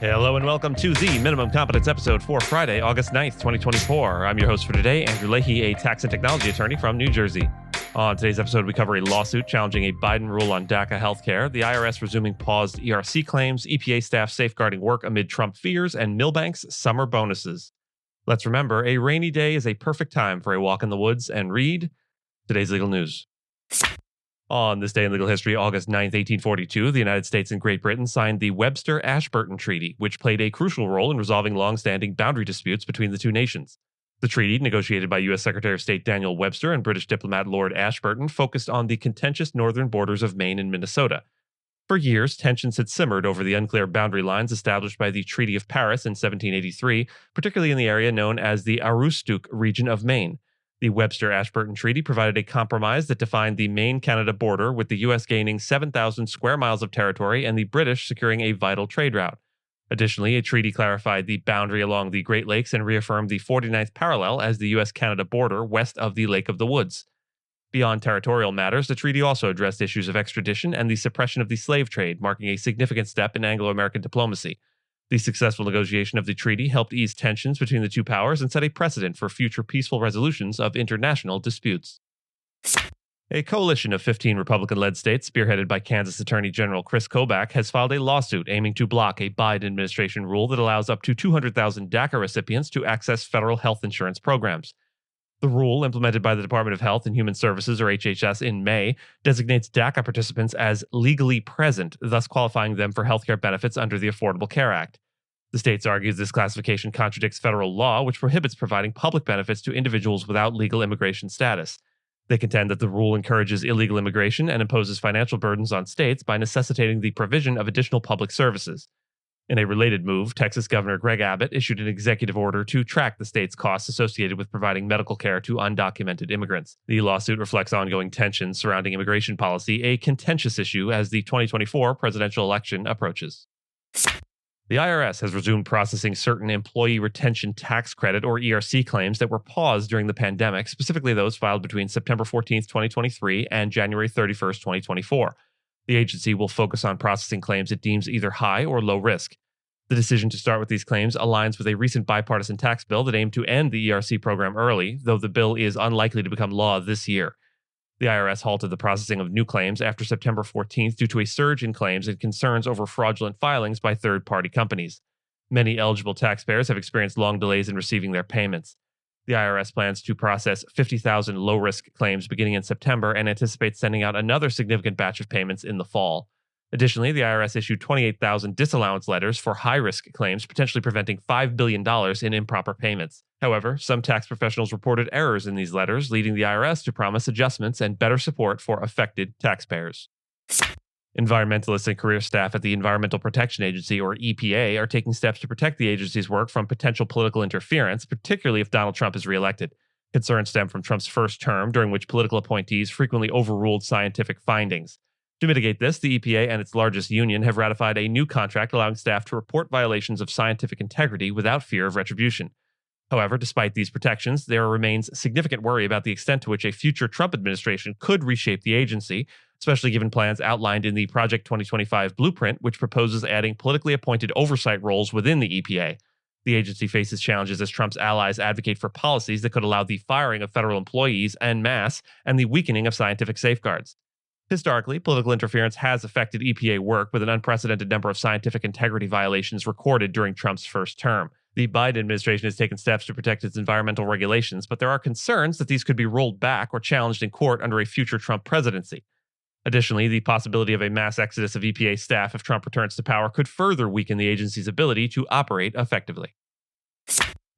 Hello and welcome to the Minimum Competence episode for Friday, August 9th, 2024. I'm your host for today, Andrew Leahy, a tax and technology attorney from New Jersey. On today's episode, we cover a lawsuit challenging a Biden rule on DACA healthcare, the IRS resuming paused ERC claims, EPA staff safeguarding work amid Trump fears, and Milbank's summer bonuses. Let's remember, a rainy day is a perfect time for a walk in the woods and read today's legal news. On this day in legal history, August 9th, 1842, the United States and Great Britain signed the Webster-Ashburton Treaty, which played a crucial role in resolving longstanding boundary disputes between the two nations. The treaty, negotiated by U.S. Secretary of State Daniel Webster and British diplomat Lord Ashburton, focused on the contentious northern borders of Maine and Minnesota. For years, tensions had simmered over the unclear boundary lines established by the Treaty of Paris in 1783, particularly in the area known as the Aroostook region of Maine. The Webster-Ashburton Treaty provided a compromise that defined the Maine-Canada border, with the U.S. gaining 7,000 square miles of territory and the British securing a vital trade route. Additionally, a treaty clarified the boundary along the Great Lakes and reaffirmed the 49th parallel as the U.S. Canada border west of the Lake of the Woods. Beyond territorial matters, the treaty also addressed issues of extradition and the suppression of the slave trade, marking a significant step in Anglo-American diplomacy. The successful negotiation of the treaty helped ease tensions between the two powers and set a precedent for future peaceful resolutions of international disputes. A coalition of 15 Republican-led states, spearheaded by Kansas Attorney General Chris Kobach, has filed a lawsuit aiming to block a Biden administration rule that allows up to 200,000 DACA recipients to access federal health insurance programs. The rule, implemented by the Department of Health and Human Services, or HHS, in May, designates DACA participants as legally present, thus qualifying them for healthcare benefits under the Affordable Care Act. The states argues this classification contradicts federal law, which prohibits providing public benefits to individuals without legal immigration status. They contend that the rule encourages illegal immigration and imposes financial burdens on states by necessitating the provision of additional public services. In a related move, Texas Governor Greg Abbott issued an executive order to track the state's costs associated with providing medical care to undocumented immigrants. The lawsuit reflects ongoing tensions surrounding immigration policy, a contentious issue as the 2024 presidential election approaches. The IRS has resumed processing certain Employee Retention Tax Credit, or ERC, claims that were paused during the pandemic, specifically those filed between September 14, 2023 and January 31, 2024. The agency will focus on processing claims it deems either high or low risk. The decision to start with these claims aligns with a recent bipartisan tax bill that aimed to end the ERC program early, though the bill is unlikely to become law this year. The IRS halted the processing of new claims after September 14th due to a surge in claims and concerns over fraudulent filings by third-party companies. Many eligible taxpayers have experienced long delays in receiving their payments. The IRS plans to process 50,000 low-risk claims beginning in September and anticipates sending out another significant batch of payments in the fall. Additionally, the IRS issued 28,000 disallowance letters for high-risk claims, potentially preventing $5 billion in improper payments. However, some tax professionals reported errors in these letters, leading the IRS to promise adjustments and better support for affected taxpayers. Environmentalists and career staff at the Environmental Protection Agency, or EPA, are taking steps to protect the agency's work from potential political interference, particularly if Donald Trump is reelected. Concerns stem from Trump's first term, during which political appointees frequently overruled scientific findings. To mitigate this, the EPA and its largest union have ratified a new contract allowing staff to report violations of scientific integrity without fear of retribution. However, despite these protections, there remains significant worry about the extent to which a future Trump administration could reshape the agency, especially given plans outlined in the Project 2025 blueprint, which proposes adding politically appointed oversight roles within the EPA. The agency faces challenges as Trump's allies advocate for policies that could allow the firing of federal employees en masse and the weakening of scientific safeguards. Historically, political interference has affected EPA work, with an unprecedented number of scientific integrity violations recorded during Trump's first term. The Biden administration has taken steps to protect its environmental regulations, but there are concerns that these could be rolled back or challenged in court under a future Trump presidency. Additionally, the possibility of a mass exodus of EPA staff if Trump returns to power could further weaken the agency's ability to operate effectively.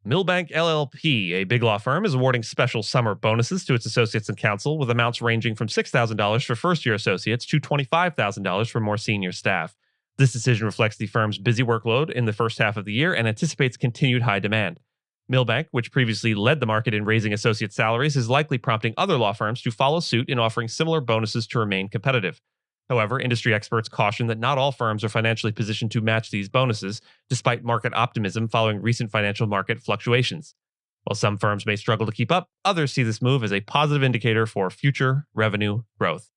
Milbank LLP, a big law firm, is awarding special summer bonuses to its associates and counsel, with amounts ranging from $6,000 for first-year associates to $25,000 for more senior staff. This decision reflects the firm's busy workload in the first half of the year and anticipates continued high demand. Milbank, which previously led the market in raising associate salaries, is likely prompting other law firms to follow suit in offering similar bonuses to remain competitive. However, industry experts caution that not all firms are financially positioned to match these bonuses, despite market optimism following recent financial market fluctuations. While some firms may struggle to keep up, others see this move as a positive indicator for future revenue growth.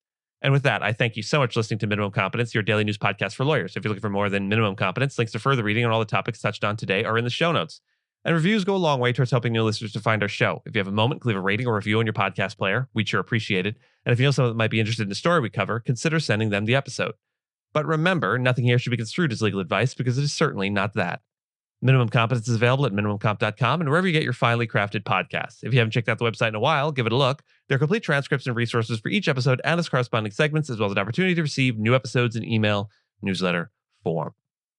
And with that, I thank you so much for listening to Minimum Competence, your daily news podcast for lawyers. If you're looking for more than Minimum Competence, links to further reading on all the topics touched on today are in the show notes. And reviews go a long way towards helping new listeners to find our show. If you have a moment, leave a rating or review on your podcast player. We'd sure appreciate it. And if you know someone that might be interested in the story we cover, consider sending them the episode. But remember, nothing here should be construed as legal advice because it is certainly not that. Minimum Competence is available at minimumcomp.com and wherever you get your finely crafted podcasts. If you haven't checked out the website in a while, give it a look. There are complete transcripts and resources for each episode and its corresponding segments, as well as an opportunity to receive new episodes in email, newsletter form.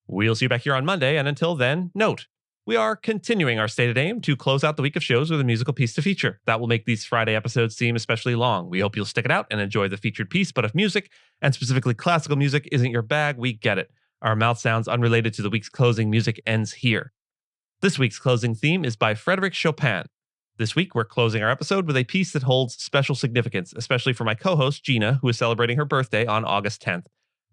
We'll see you back here on Monday, and until then, note, we are continuing our stated aim to close out the week of shows with a musical piece to feature. That will make these Friday episodes seem especially long. We hope you'll stick it out and enjoy the featured piece, but if music, and specifically classical music, isn't your bag, we get it. Our mouth sounds unrelated to the week's closing music ends here. This week's closing theme is by Frédéric Chopin. This week, we're closing our episode with a piece that holds special significance, especially for my co-host, Gina, who is celebrating her birthday on August 10th.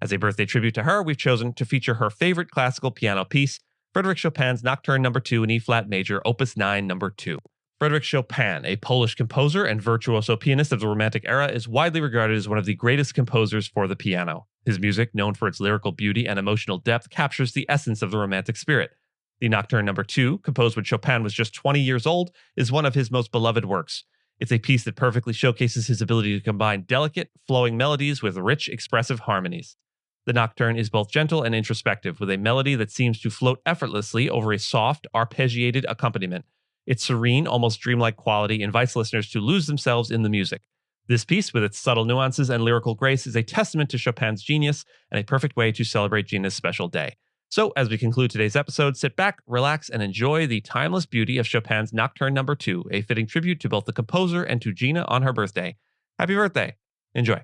As a birthday tribute to her, we've chosen to feature her favorite classical piano piece, Frédéric Chopin's Nocturne No. 2 in E-flat major, Opus 9, No. 2. Frédéric Chopin, a Polish composer and virtuoso pianist of the Romantic era, is widely regarded as one of the greatest composers for the piano. His music, known for its lyrical beauty and emotional depth, captures the essence of the Romantic spirit. The Nocturne No. 2, composed when Chopin was just 20 years old, is one of his most beloved works. It's a piece that perfectly showcases his ability to combine delicate, flowing melodies with rich, expressive harmonies. The Nocturne is both gentle and introspective, with a melody that seems to float effortlessly over a soft, arpeggiated accompaniment. Its serene, almost dreamlike quality invites listeners to lose themselves in the music. This piece, with its subtle nuances and lyrical grace, is a testament to Chopin's genius and a perfect way to celebrate Gina's special day. So, as we conclude today's episode, sit back, relax, and enjoy the timeless beauty of Chopin's Nocturne No. 2, a fitting tribute to both the composer and to Gina on her birthday. Happy birthday. Enjoy.